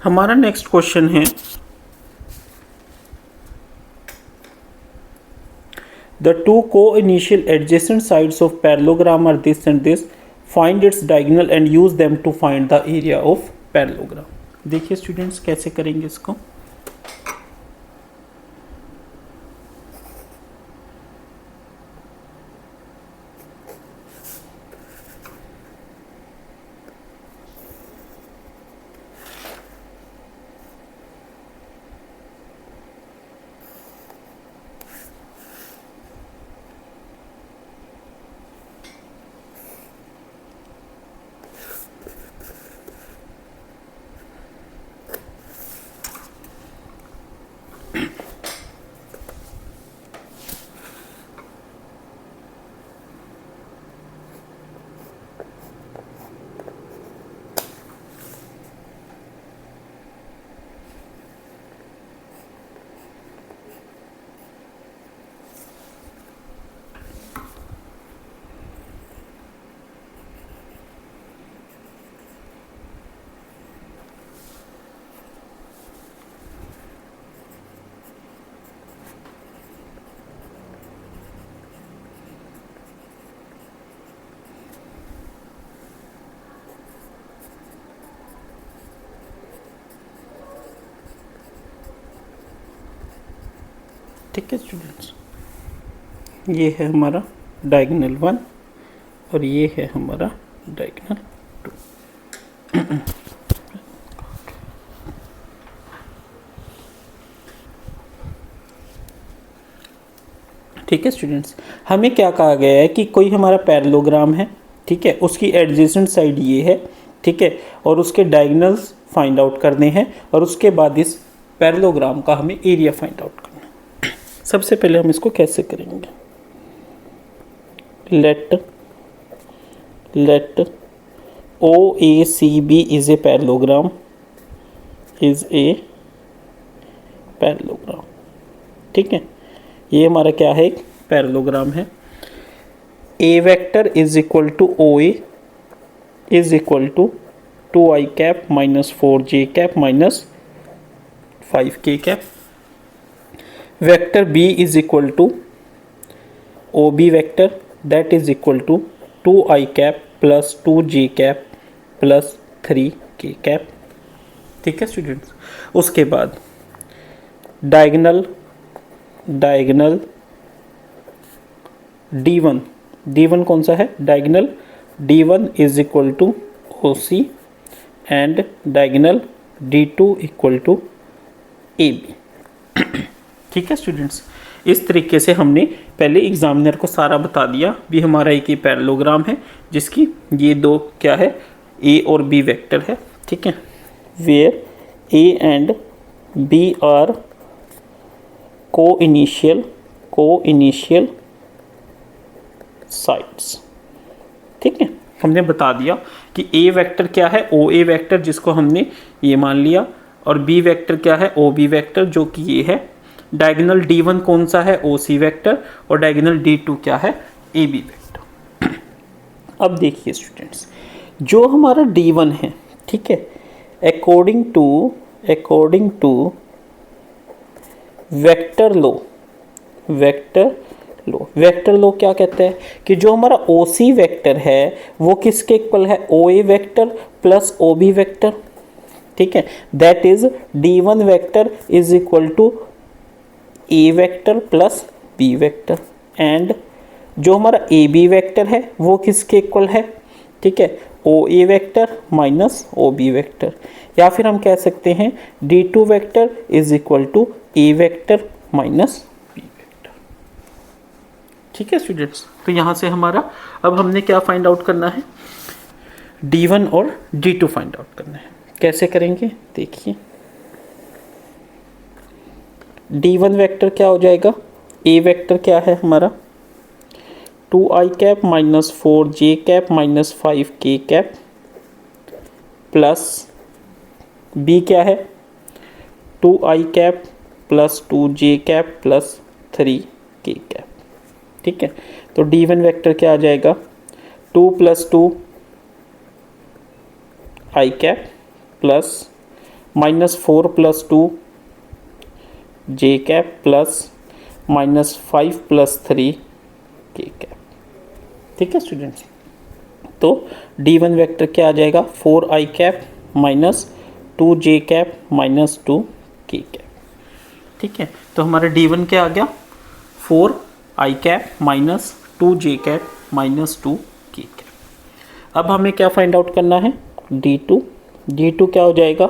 हमारा next question है the two co-initial adjacent sides of parallelogram are this and this. Find its diagonal and use them to find the area of parallelogram. देखिए students कैसे करेंगे इसको। ठीक है students, ये है हमारा डायगोनल 1 और ये है हमारा डायगोनल 2। ठीक है स्टूडेंट्स, हमें क्या कहा गया है कि कोई हमारा पैरेललोग्राम है, ठीक है, उसकी एडजेसेंट साइड ये है, ठीक है, और उसके डायगोनल्स फाइंड आउट करने हैं और उसके बाद इस पैरेललोग्राम का हमें एरिया फाइंड आउट करना है। सबसे पहले हम इसको कैसे करेंगे, let OACB is a parallelogram, ठीक है, ये हमारा क्या है, एक पैरेललोग्राम है। A vector is equal to OA is equal to 2i cap minus 4j cap minus 5k cap. Vector B is equal to OB vector that is equal to 2i cap plus 2j cap plus 3k cap. ठीक है students, उसके बाद diagonal D1 कौन सा है, diagonal D1 is equal to OC and diagonal D2 equal to AB। ठीक है students, इस तरीके से हमने पहले एग्जामिनर को सारा बता दिया भी हमारा एक ही पैरेललोग्राम है जिसकी ये दो क्या है, A और B वेक्टर है। ठीक है, where A and B are co-initial sides. ठीक है, हमने बता दिया कि A वेक्टर क्या है, OA वेक्टर जिसको हमने ये मान लिया, और B वेक्टर क्या है, OB वेक्टर जो कि ये है। डायगोनल D1 कौन सा है, OC वेक्टर, और डायगोनल D2 क्या है, AB वेक्टर। अब देखिए स्टूडेंट्स, जो हमारा D1 है, ठीक है, अकॉर्डिंग टू वेक्टर लो क्या कहता है कि जो हमारा OC वेक्टर है वो किसके इक्वल है, OA vector plus OB vector. ठीक है, that is D1 vector is equal to A vector plus B vector, and जो हमारा AB वेक्टर है वो किसके इक्वल है, ठीक है, OA vector minus OB vector, या फिर हम कह सकते हैं D2 vector is equal to A vector minus B vector. ठीक है स्टूडेंट्स, तो यहाँ से हमारा अब हमने क्या फाइंड आउट करना है, D1 और D2 फाइंड आउट करना है। कैसे करेंगे देखिए, D1 वेक्टर क्या हो जाएगा, A वेक्टर क्या है हमारा 2i cap minus 4j cap minus 5k cap, plus B क्या है 2i cap plus 2j cap plus 3k cap. ठीक है, तो D1 वेक्टर क्या आ जाएगा 2 plus 2 i cap plus -4 + 2 J cap plus -5 + 3 के कैप। ठीक है स्टूडेंट्स, तो D1 वेक्टर क्या आ जाएगा 4i कैप -2j कैप -2 के कैप। ठीक है, तो हमारा D1 क्या आ गया 4i कैप -2j कैप -2 के कैप। अब हमें क्या फाइंड आउट करना है D2 क्या हो जाएगा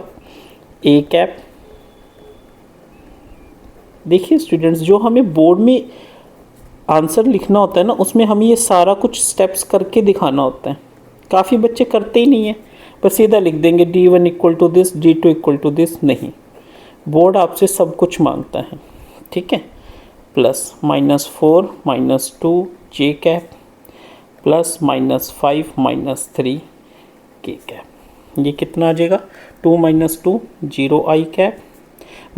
a कैप। देखिए स्टूडेंट्स, जो हमें बोर्ड में आंसर लिखना होता है ना, उसमें हमें ये सारा कुछ स्टेप्स करके दिखाना होता है। काफ़ी बच्चे करते ही नहीं है, बस सीधा लिख देंगे D1 = दिस, D2 = दिस। नहीं, बोर्ड आपसे सब कुछ मांगता है। ठीक है, प्लस -4 -2 जे कैप प्लस -5 -3 के कैप। ये कितना आ जाएगा 2 - 2 0 i कैप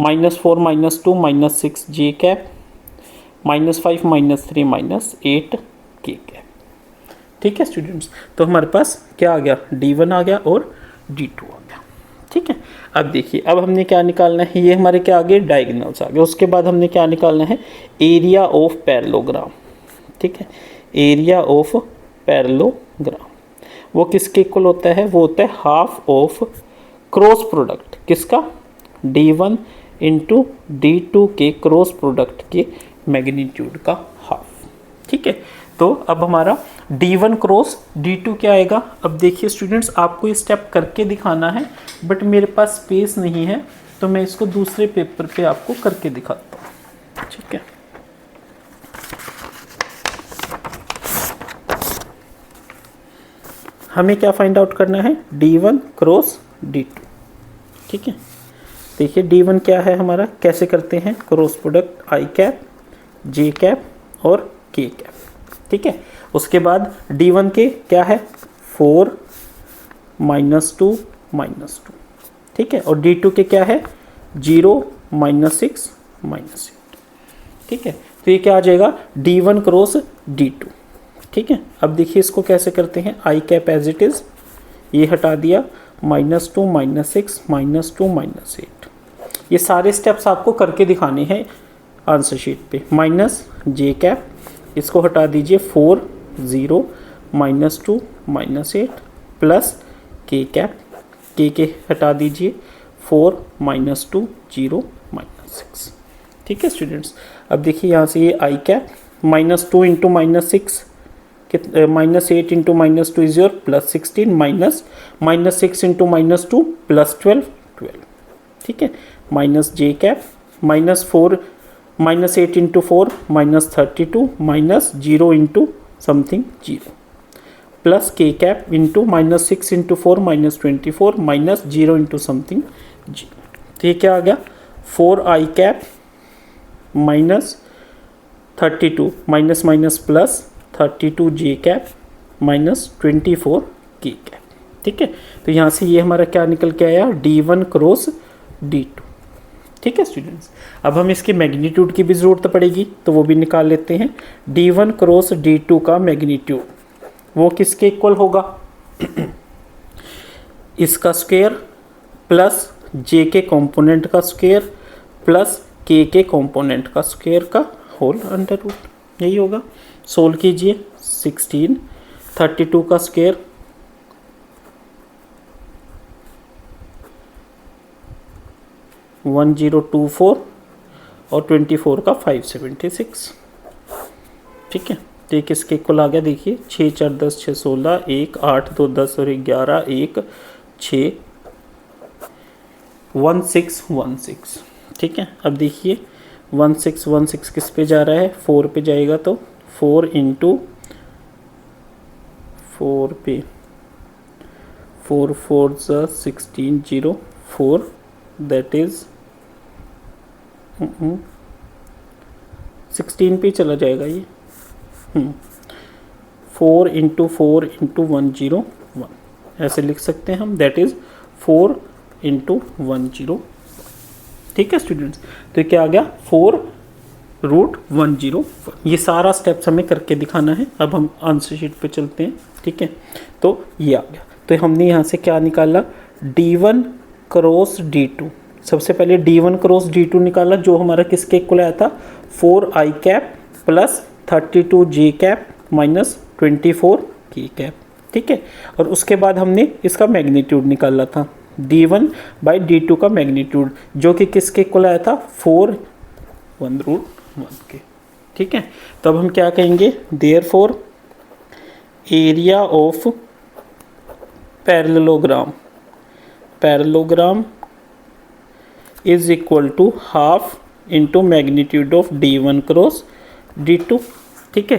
-4 -2 -6 जे कैप -5 -3 -8 के कैप। ठीक है स्टूडेंट्स, तो हमारे पास क्या आ गया D1 आ गया और D2 आ गया। ठीक है, अब देखिए, अब हमने क्या निकालना है, ये हमारे क्या आ गए डायगोनल्स आ गए। उसके बाद हमने क्या निकालना है एरिया ऑफ पैरेललोग्राम। ठीक है, एरिया ऑफ पैरेललोग्राम वो किसके इक्वल होता है, वो होता है हाफ ऑफ क्रॉस प्रोडक्ट किसका D1 × D2 के क्रॉस प्रोडक्ट के मैग्नीट्यूड का हाफ। ठीक है, तो अब हमारा D1 क्रॉस D2 क्या आएगा। अब देखिए स्टूडेंट्स, आपको ये स्टेप करके दिखाना है, बट मेरे पास स्पेस नहीं है, तो मैं इसको दूसरे पेपर पे आपको करके दिखाता हूँ। ठीक है, हमें क्या फाइंड आउट करना है D1 क्रॉस D2। ठीक है, देखिए D1 क्या है हमारा, कैसे करते हैं cross product i cap j cap और k कैप। ठीक है, उसके बाद D1 के क्या है 4 -2 -2। ठीक है, और D2 के क्या है 0 -6 -8। ठीक है, तो ये क्या आ जाएगा D1 क्रॉस D2। ठीक है, अब देखिए इसको कैसे करते हैं, i cap as it is, ये हटा दिया -2 -6 -2 -8। ये सारे स्टेप्स आपको करके दिखाने हैं आंसर शीट पे। -j कैप, इसको हटा दीजिए 4 0 -2 -8 प्लस k कैप, k हटा दीजिए 4 -2 0 -6। ठीक है स्टूडेंट्स, अब देखिए यहाँ से ये i कैप -2 × -6 -8 × -2 इज योर +16 -6 × -2 +12 12। ठीक है, -j cap -4 -8 × 4 -32 -0 × something 0 plus k cap into -6 × 4 -24 -0 × something 0। तो ये क्या आ गया 4i cap -32 minus plus 32 j cap -24 k cap. ठीक है, तो यहाँ से ये हमारा क्या निकल के आया D1 क्रॉस D2। ठीक है स्टूडेंट्स, अब हम इसके मैग्नीट्यूड की भी ज़रूरत पड़ेगी, तो वो भी निकाल लेते हैं। D1 क्रॉस D2 का मैग्नीट्यूड वो किसके इक्वल होगा इसका स्क्वायर प्लस j के कंपोनेंट का स्क्वायर प्लस k के कंपोनेंट का स्क्वायर का होल अंडर रूट, यही होगा। सोल्व कीजिए 16 32 का स्क्वायर 1024 और 24 का 576। ठीक है, तो ये किसके इक्वल आ गया, देखिए 6 4 10 6 16 1 8 2 10 और 11 1 6 1616। ठीक है, अब देखिए 1616 किस पे जा रहा है 4 पे जाएगा, तो 4 × 4 पे 4 4 16 0 4 दैट इज 16 पे चला जाएगा ये 4 × 4 × 101 ऐसे लिख सकते हैं हम, दैट इज 4 × 101। ठीक है स्टूडेंट्स, तो क्या आ गया 4√101। ये सारा स्टेप्स हमें करके दिखाना है। अब हम आंसर शीट पे चलते हैं। ठीक है, तो ये आ गया, तो हमने यहाँ से क्या निकाला D1 क्रॉस D2। सबसे पहले D1 क्रॉस D2 निकाला, जो हमारा किसके इक्वल आया था, 4i cap plus 32j cap minus 24k cap. ठीक है, और उसके बाद हमने इसका मैग्नीट्यूड निकाला था, D1 बाई D2 का मैग्नीट्यूड, जो कि किसके इक्वल आया था, 4/1 के। ठीक है, तो अब हम क्या कहेंगे, therefore area of parallelogram is equal to half into magnitude of D1 cross D2। ठीक है,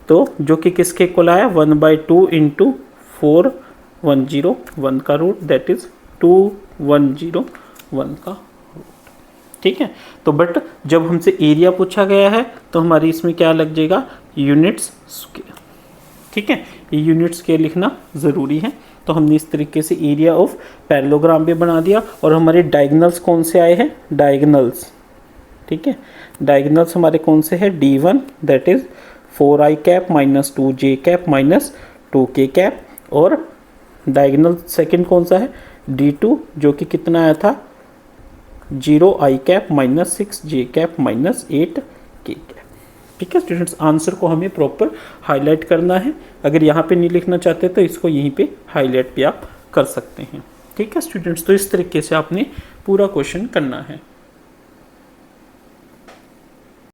तो जो कि किसके इक्वल आया, 1/2 इंटू 4/101 का रूट, दैट इज 2101 का रूट। ठीक है, तो बट जब हमसे एरिया पूछा गया है तो हमारी इसमें क्या लग जाएगा, यूनिट्स स्केल। ठीक है, ये यूनिट स्केल लिखना ज़रूरी है। तो हमने इस तरीके से एरिया ऑफ पैरेललोग्राम भी बना दिया, और हमारे डायगोनल्स कौन से आए हैं, डायगोनल्स। ठीक है, डायगोनल्स हमारे कौन से हैं, D1 that is 4i cap minus 2j cap minus 2k cap, और डायगोनल सेकंड कौन सा है, D2 जो कि कितना आया था, 0i cap minus 6j cap minus 8k cap. ठीक है स्टूडेंट्स, आंसर को हमें प्रॉपर हाईलाइट करना है। अगर यहाँ पे नहीं लिखना चाहते तो इसको यहीं पे हाईलाइट भी आप कर सकते हैं। ठीक है स्टूडेंट्स, तो इस तरीके से आपने पूरा क्वेश्चन करना है।